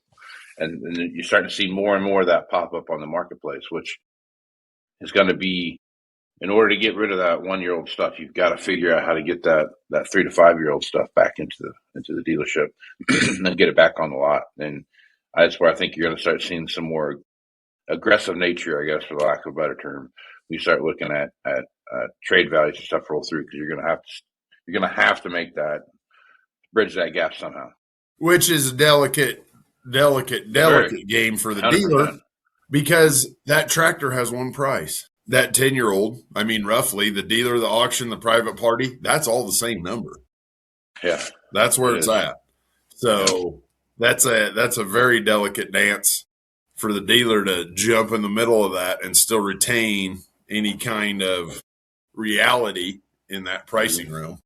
And you start to see more and more of that pop up on the marketplace, which is going to be, in order to get rid of that 1-year-old stuff, you've got to figure out how to get that 3 to 5-year-old stuff back into the dealership and get it back on the lot. And that's where I think you're going to start seeing some more aggressive nature, I guess, for the lack of a better term. We start looking at trade values and stuff roll through, because you're going to have to make that, bridge that gap somehow. Which is a delicate game for the 100%. Dealer, because that tractor has one price. That 10-year-old, I mean, roughly, the dealer, the auction, the private party, that's all the same number. Yeah. That's where it's at. So that's a very delicate dance for the dealer to jump in the middle of that and still retain any kind of reality in that pricing realm.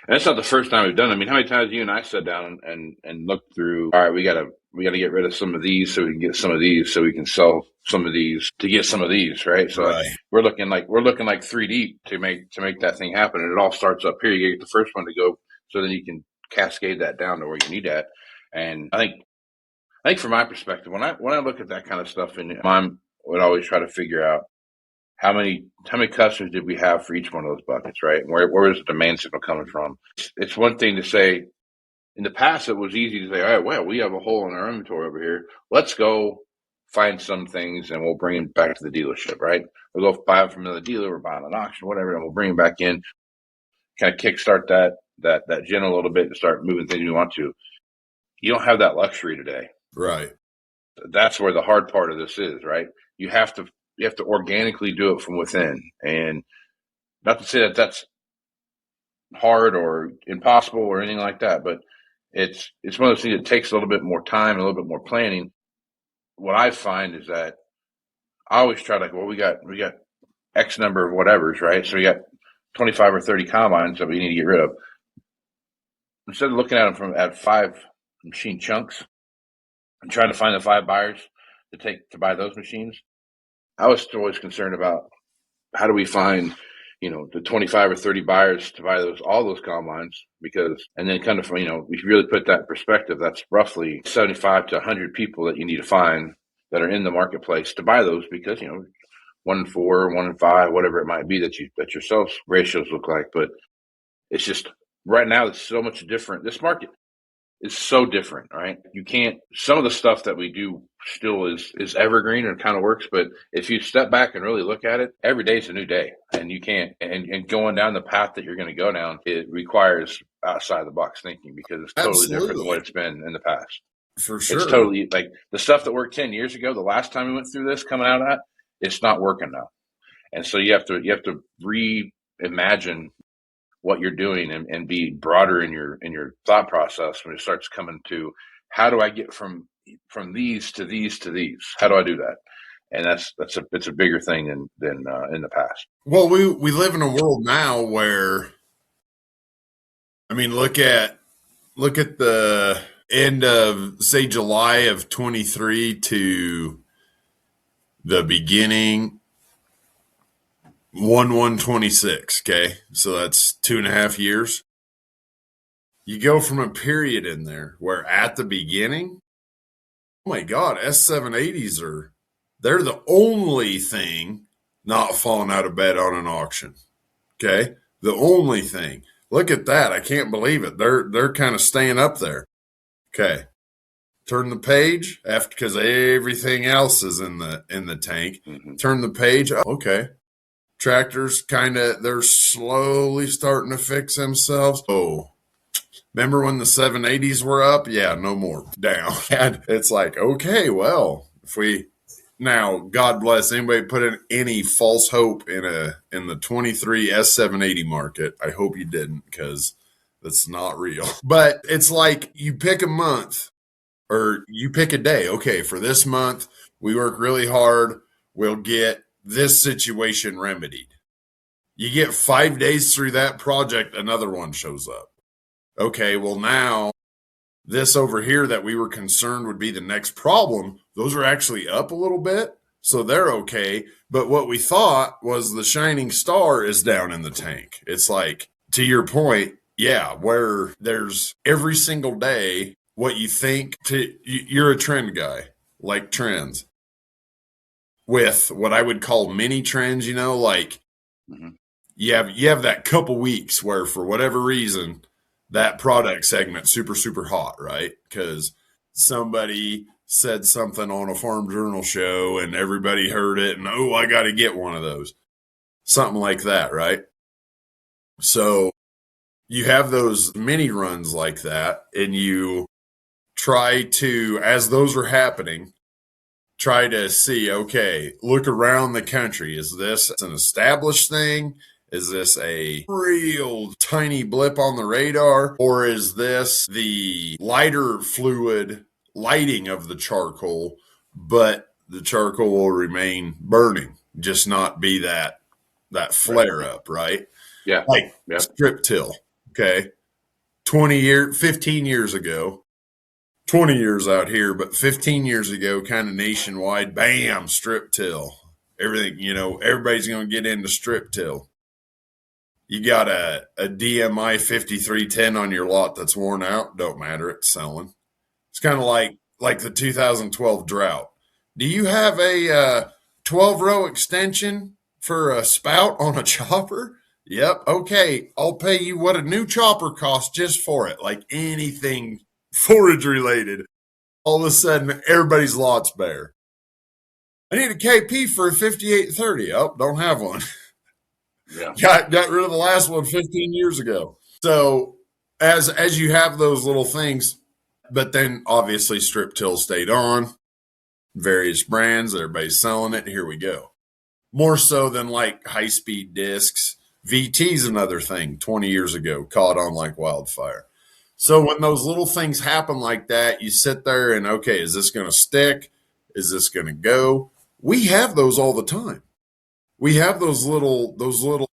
And that's not the first time we've done it. I mean, how many times you and I sat down and looked through, all right, we got to get rid of some of these so we can get some of these, so we can sell some of these to get some of these, right? So right. We're looking like 3 deep to make that thing happen. And it all starts up here. You get the first one to go, so then you can cascade that down to where you need that. And I think from my perspective, when I look at that kind of stuff, and I would always try to figure out how many customers did we have for each one of those buckets, right? Where is the demand signal coming from? It's one thing to say, in the past, it was easy to say, all right, well, we have a hole in our inventory over here. Let's go find some things and we'll bring them back to the dealership, right? We'll go buy them from another dealer or buy them at an auction, whatever, and we'll bring them back in, kind of kickstart that gen a little bit to start moving things we want to. You don't have that luxury today. Right. That's where the hard part of this is, right? You have to organically do it from within. And not to say that that's hard or impossible or anything like that, but it's one of those things that takes a little bit more time, a little bit more planning. What I find is that I always try to, well, we got X number of whatevers, right? So we got 25 or 30 combines that we need to get rid of. Instead of looking at them at 5 machine chunks and trying to find the 5 buyers to buy those machines, I was always concerned about how do we find, the 25 or 30 buyers to buy all those combines, and then kind of, if you really put that in perspective, that's roughly 75 to 100 people that you need to find that are in the marketplace to buy those, because, 1 in 4, 1 in 5, whatever it might be that your sales ratios look like. But it's just right now, it's so much different. This market is so different, right? Some of the stuff that we do still is evergreen and kind of works, but if you step back and really look at it, every day is a new day, and you can't, and going down the path that you're going to go down, it requires outside the box thinking, because it's totally different than what it's been in the past. For sure. It's totally like the stuff that worked 10 years ago, the last time we went through this, coming out of that, it's not working now. And so you have to reimagine what you're doing and be broader in your thought process when it starts coming to, how do I get from these to these to these? How do I do that? And it's a bigger thing than in the past. Well, we live in a world now where, I mean, look at the end of, say, July of 23 to the beginning 1/1/26. Okay, so that's 2.5 years. You go from a period in there where at the beginning, oh my God, S780s they're the only thing not falling out of bed on an auction. Okay, the only thing. Look at that. I can't believe it. They're kind of staying up there. Okay, turn the page because everything else is in the tank. Mm-hmm. Turn the page. Okay. Tractors they're slowly starting to fix themselves. Oh, remember when the 780s were up? Yeah, no more. Down. And it's like, okay, well, now, God bless anybody put in any false hope in the 23 S780 market. I hope you didn't, because that's not real. But it's like you pick a month or you pick a day. Okay, for this month, we work really hard. We'll get this situation remedied. You get 5 days through that project, another one shows up. Okay, well now this over here that we were concerned would be the next problem, those are actually up a little bit. So they're okay. But what we thought was the shining star is down in the tank. It's like, to your point, yeah, where there's every single day what you think you're a trend guy, like trends. With what I would call mini trends, like you have that couple weeks where for whatever reason that product segment's super, super hot, right? Because somebody said something on a Farm Journal show and everybody heard it and, oh, I got to get one of those. Something like that, right? So you have those mini runs like that and you try to, as those are happening, try to see, okay, look around the country. Is this an established thing? Is this a real tiny blip on the radar? Or is this the lighter fluid lighting of the charcoal, but the charcoal will remain burning, just not be that flare up, right? Yeah. Like strip till, okay? 15 years ago, 20 years out here, but 15 years ago, kind of nationwide, bam, strip till. Everything, everybody's going to get into strip till. You got a DMI 5310 on your lot that's worn out, don't matter, it's selling. It's kind of like the 2012 drought. Do you have a 12-row extension for a spout on a chopper? Yep, okay, I'll pay you what a new chopper costs just for it, like anything forage related. All of a sudden, everybody's lot's bare. I need a KP for a 5830. Oh, don't have one. Yeah. Got rid of the last one 15 years ago. So as you have those little things, but then obviously strip till stayed on, various brands, everybody's selling it. Here we go. More so than like high-speed discs. VT's another thing 20 years ago, caught on like wildfire. So when those little things happen like that, you sit there and, okay, is this going to stick? Is this going to go? We have those all the time. We have those little,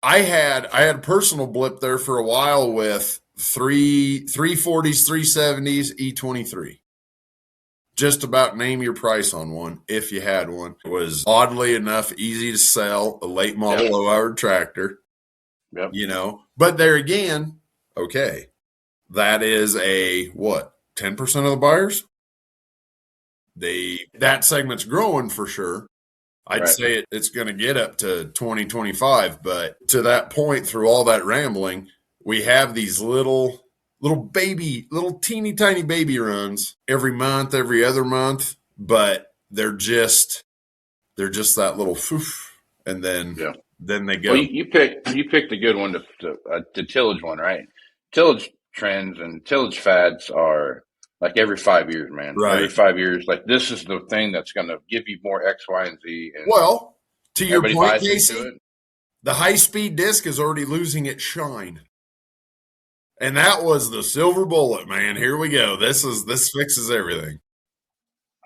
I had a personal blip there for a while with 340s, 370s, E23. Just about name your price on one if you had one. It was oddly enough easy to sell, a late model low-hour tractor. Yep. But there again, okay, that is a what, 10% of the buyers? That segment's growing for sure. I'd say it's going to get up to 20, 25, but to that point, through all that rambling, we have these little teeny tiny baby runs every month, every other month, but they're just that little foof, and then they go. Well, you picked a good one to tillage one, right? Tillage trends and tillage fads are like every 5 years, man. Right. Every 5 years, like this is the thing that's going to give you more X, Y, and Z. And well, to your point, Casey, Casey, the high-speed disc is already losing its shine. And that was the silver bullet, man. Here we go. This fixes everything.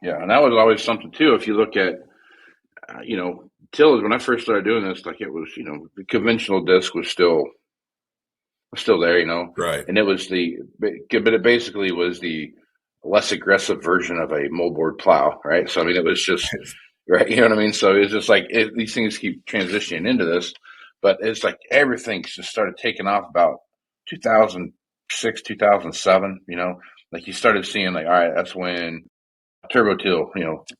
Yeah, and that was always something too. If you look at, tillage, when I first started doing this, like it was, the conventional disc was still there, Right. And it was but it basically was the less aggressive version of a moldboard plow, right? So, I mean, it was just, right, you know what I mean? So it's just like these things keep transitioning into this, but it's like everything just started taking off about 2006, 2007, like you started seeing like, all right, that's when Turbo Till,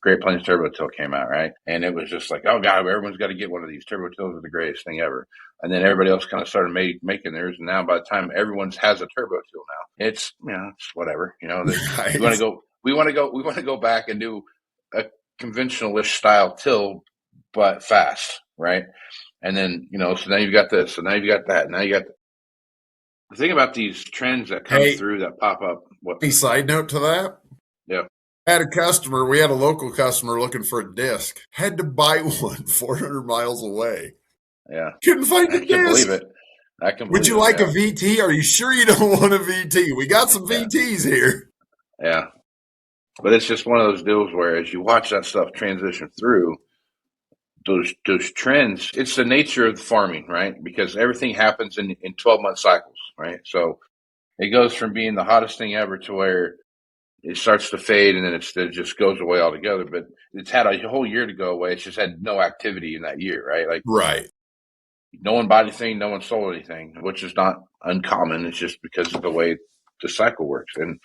Great Plains Turbo Till came out, right? And it was just like, oh God, everyone's got to get one of these. Turbo Tills are the greatest thing ever. And then everybody else kind of started making theirs. And now by the time everyone's has a Turbo Till now, it's, it's whatever, Right. we want to go back and do a conventional-ish style till, but fast, right? And then, so now you've got this, so now you've got that, now you got the thing about these trends that come through that pop up. A side note to that. Yeah. We had a local customer looking for a disc. Had to buy one 400 miles away. Yeah. Couldn't find the I can disc. believe it. Would you like a VT? Are you sure you don't want a VT? We got some VTs here. Yeah. But it's just one of those deals where as you watch that stuff transition through, those trends, it's the nature of farming, right? Because everything happens in 12-month cycles, right? So it goes from being the hottest thing ever to where it starts to fade, and then it just goes away altogether. But it's had a whole year to go away. It's just had no activity in that year, right? Like, Right. no one bought anything, no one sold anything, which is not uncommon. It's just because of the way the cycle works. And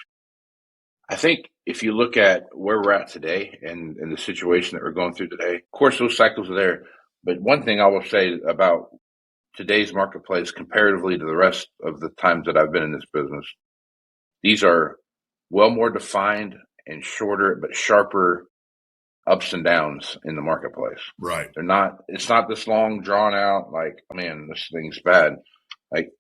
I think if you look at where we're at today and the situation that we're going through today, of course, those cycles are there. But one thing I will say about today's marketplace comparatively to the rest of the times that I've been in this business, these are well more defined and shorter, but sharper ups and downs in the marketplace. Right. It's not this long drawn out, like, oh, man, this thing's bad. Like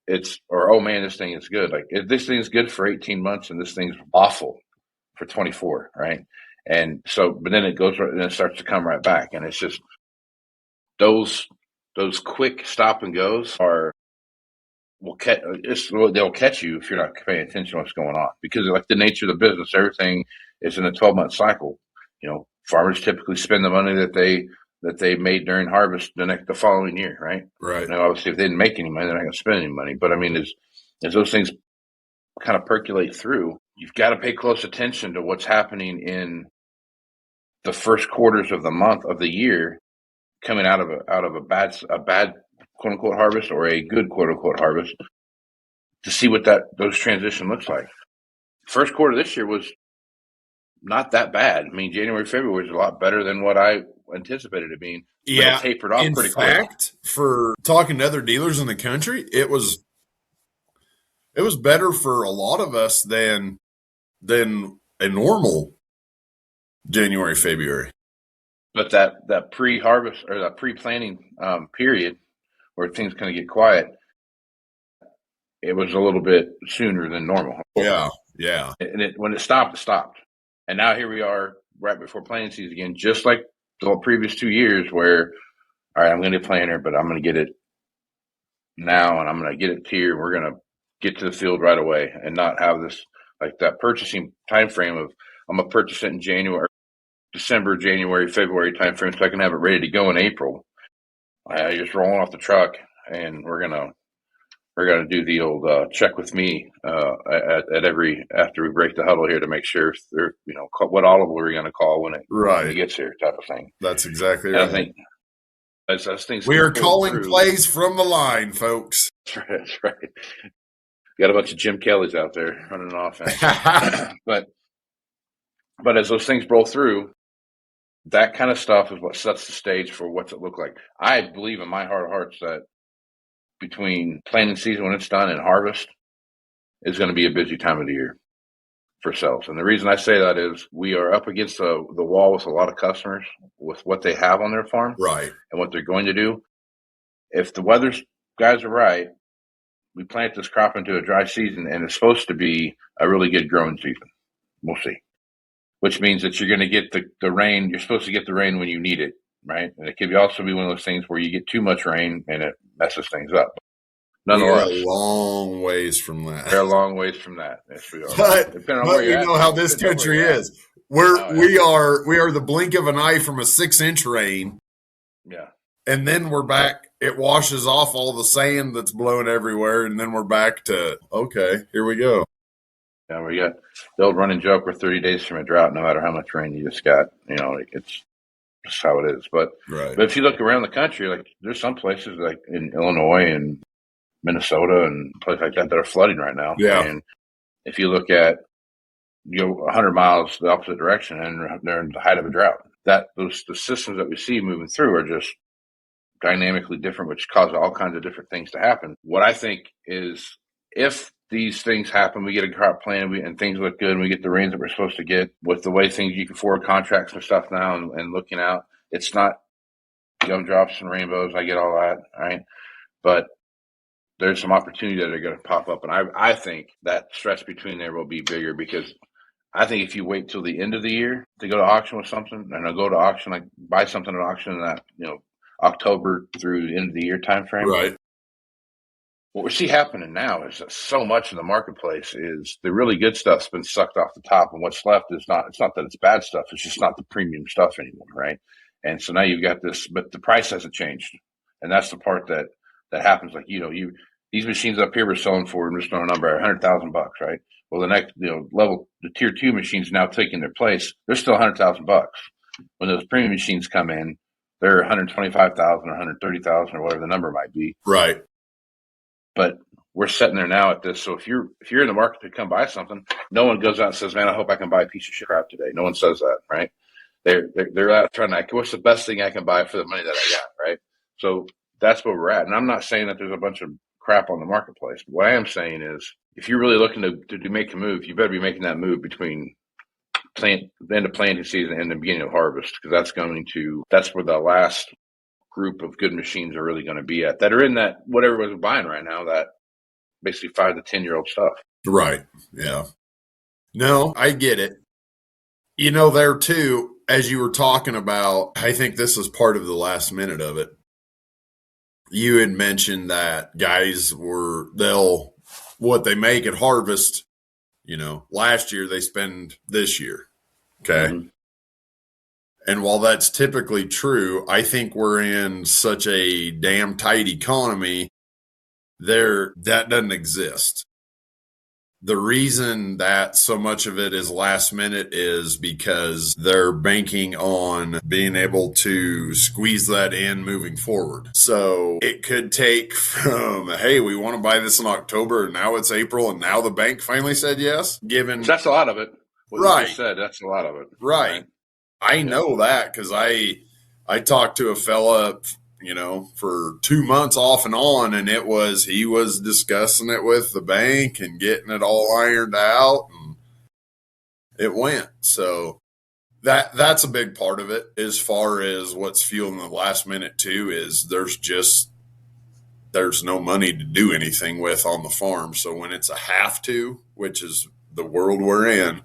oh man, this thing is good. Like, this thing's good for 18 months and this thing's awful for 24. Right. And so, but then it goes, and it starts to come right back. And it's just those quick stop and goes they'll catch you if you're not paying attention to what's going on, because like the nature of the business, everything is in a 12-month cycle. Farmers typically spend the money that they made during harvest the following year, right? Right. Now, obviously, if they didn't make any money, they're not going to spend any money. But I mean, as those things kind of percolate through, you've got to pay close attention to what's happening in the first quarters of the month of the year, coming out of a bad quote unquote harvest or a good quote unquote harvest, to see what those transition looks like. First quarter this year was not that bad. I mean, January, February was a lot better than what I anticipated it being. Yeah, it tapered off pretty quick. In fact, for talking to other dealers in the country, it was better for a lot of us than a normal January, February. But that pre-harvest or that pre-planting period where things kind of get quiet, it was a little bit sooner than normal. Yeah. And when it stopped, it stopped. And now here we are right before planting season again, just like the previous 2 years where, all right, I'm going to plant here, but I'm going to get it now and I'm going to get it here. We're going to get to the field right away and not have this, like that purchasing time frame of I'm going to purchase it in December, January, February time frame so I can have it ready to go in April. I just rolling off the truck and we're going to do the old check with me after we break the huddle here to make sure they're, what audible are we going to call when it gets here, type of thing. That's exactly right. I think as things we are calling plays from the line, folks. That's right. Got a bunch of Jim Kellys out there running an offense, but as those things roll through, that kind of stuff is what sets the stage for what's it look like. I believe in my heart of hearts that between planting season when it's done and harvest is going to be a busy time of the year for sales. And the reason I say that is we are up against the wall with a lot of customers with what they have on their farm, right, and what they're going to do. If the weather guys are right, we plant this crop into a dry season and it's supposed to be a really good growing season. We'll see. Which means that you're going to get the rain. You're supposed to get the rain when you need it, right? And it could also be one of those things where you get too much rain and it messes things up. Nonetheless, we're a long ways from that. They're a long ways from that. Yes, we are. But you know how this country is. We are the blink of an eye from a 6-inch rain. Yeah. And then we're back. It washes off all the sand that's blowing everywhere, and then we're back to, okay, here we go. Yeah, we got the old running joke, we're 30 days from a drought, no matter how much rain you just got. It's just how it is. But if you look around the country, like there's some places like in Illinois and Minnesota and places like that are flooding right now. Yeah. And if you look at 100 miles the opposite direction, and they're in the height of a drought. The systems that we see moving through are just dynamically different, which cause all kinds of different things to happen. What I think is if these things happen, we get a crop plan and things look good and we get the rains that we're supposed to get with the way things you can forward contracts and stuff now and looking out, it's not gumdrops and rainbows. I get all that. Right. But there's some opportunity that are going to pop up. And I think that stretch between there will be bigger, because I think if you wait till the end of the year to go to auction with something, and I'll go to auction, like buy something at auction in that, October through the end of the year time frame. Right. What we see happening now is that so much of the marketplace is the really good stuff's been sucked off the top, and what's left is it's not that it's bad stuff, it's just not the premium stuff anymore, right? And so now you've got this, but the price hasn't changed. And that's the part that happens. Like, these machines up here we're selling for, I'm just throwing a number, $100,000, right? Well, the next, the tier 2 machines now taking their place. They're still $100,000. When those premium machines come in, they're $125,000 or $130,000 or whatever the number might be. Right. But we're sitting there now at this. So if you're in the market to come buy something, no one goes out and says, "Man, I hope I can buy a piece of shit crap today." No one says that, right? They're out trying to, what's the best thing I can buy for the money that I got, right? So that's where we're at. And I'm not saying that there's a bunch of crap on the marketplace. But what I am saying is, if you're really looking to make a move, you better be making that move between the end of planting season and the beginning of harvest, because that's where the last group of good machines are really going to be at, that are in that what everyone's buying right now, that basically 5 to 10-year-old stuff. Right. Yeah. No, I get it. There too, as you were talking about, I think this is part of the last minute of it. You had mentioned that guys what they make at harvest, last year they spend this year. Okay. Mm-hmm. And while that's typically true, I think we're in such a damn tight economy that doesn't exist. The reason that so much of it is last minute is because they're banking on being able to squeeze that in moving forward. So it could take from, hey, we want to buy this in October, and now it's April, and now the bank finally said yes. That's a lot of it. What right. You just said, that's a lot of it. Right. I know that because I talked to a fella, for 2 months off and on, and he was discussing it with the bank and getting it all ironed out, and it went. So that's a big part of it. As far as what's fueling the last minute too, is there's no money to do anything with on the farm. So when it's a have to, which is the world we're in,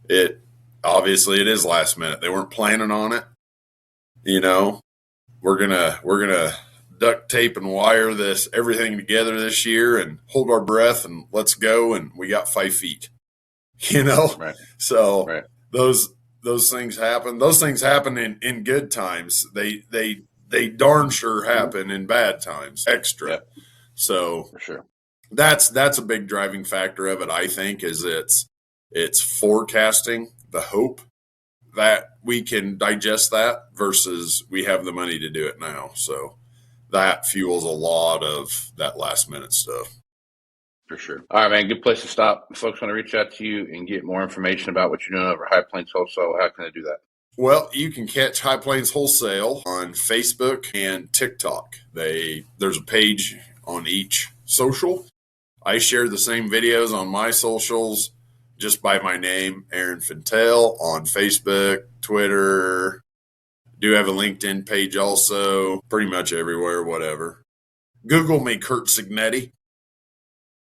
it is last minute. They weren't planning on it. We're gonna duct tape and wire everything together this year and hold our breath and let's go. And we got 5 feet, Right. So right. Those things happen. Those things happen in good times. They darn sure happen in bad times. Extra. Yep. So for sure, that's a big driving factor of it. I think is it's forecasting the hope that we can digest that versus we have the money to do it now. So that fuels a lot of that last minute stuff. For sure. All right, man. Good place to stop. If folks want to reach out to you and get more information about what you're doing over High Plains Wholesale, how can they do that? Well, you can catch High Plains Wholesale on Facebook and TikTok. There's a page on each social. I share the same videos on my socials just by my name, Aaron Fintel, on Facebook, Twitter. Do have a LinkedIn page also, pretty much everywhere, whatever. Google me, Kurt Signetti.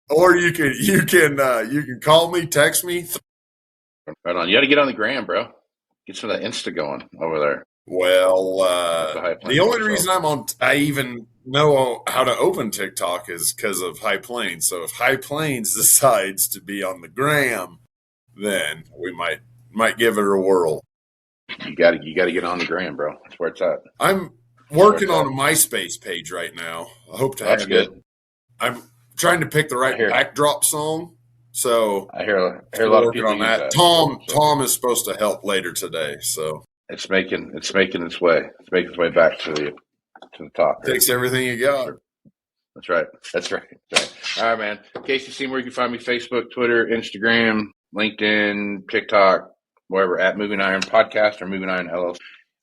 Or you can call me, text me. Right on. You got to get on the gram, bro. Get some of that Insta going over there. Well, the only reason I even know how to open TikTok is because of High Plains. So if High Plains decides to be on the gram, then we might give it a whirl. You got to get on the gram, bro. That's where it's at. I'm working on a MySpace page right now. I hope to have it. That's good. I'm trying to pick the right backdrop song. So I hear a lot of people on that. Tom is supposed to help later today. So it's making its way. It's making its way back to the top. Takes everything you got. That's right. All right, man. Casey Seymour, you can find me Facebook, Twitter, Instagram, LinkedIn, TikTok, wherever at Moving Iron Podcast or Moving Iron LLC.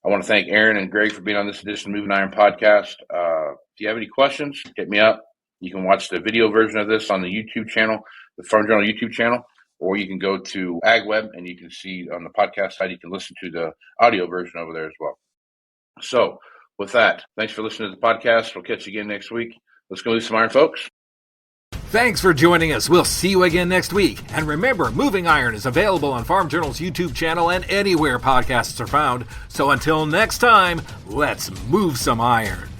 I want to thank Aaron and Greg for being on this edition of Moving Iron Podcast. If you have any questions, hit me up. You can watch the video version of this on the YouTube channel, the Farm Journal YouTube channel, or you can go to AgWeb and you can see on the podcast side, you can listen to the audio version over there as well. So with that, thanks for listening to the podcast. We'll catch you again next week. Let's go do some iron, folks. Thanks for joining us. We'll see you again next week. And remember, Moving Iron is available on Farm Journal's YouTube channel and anywhere podcasts are found. So until next time, let's move some iron.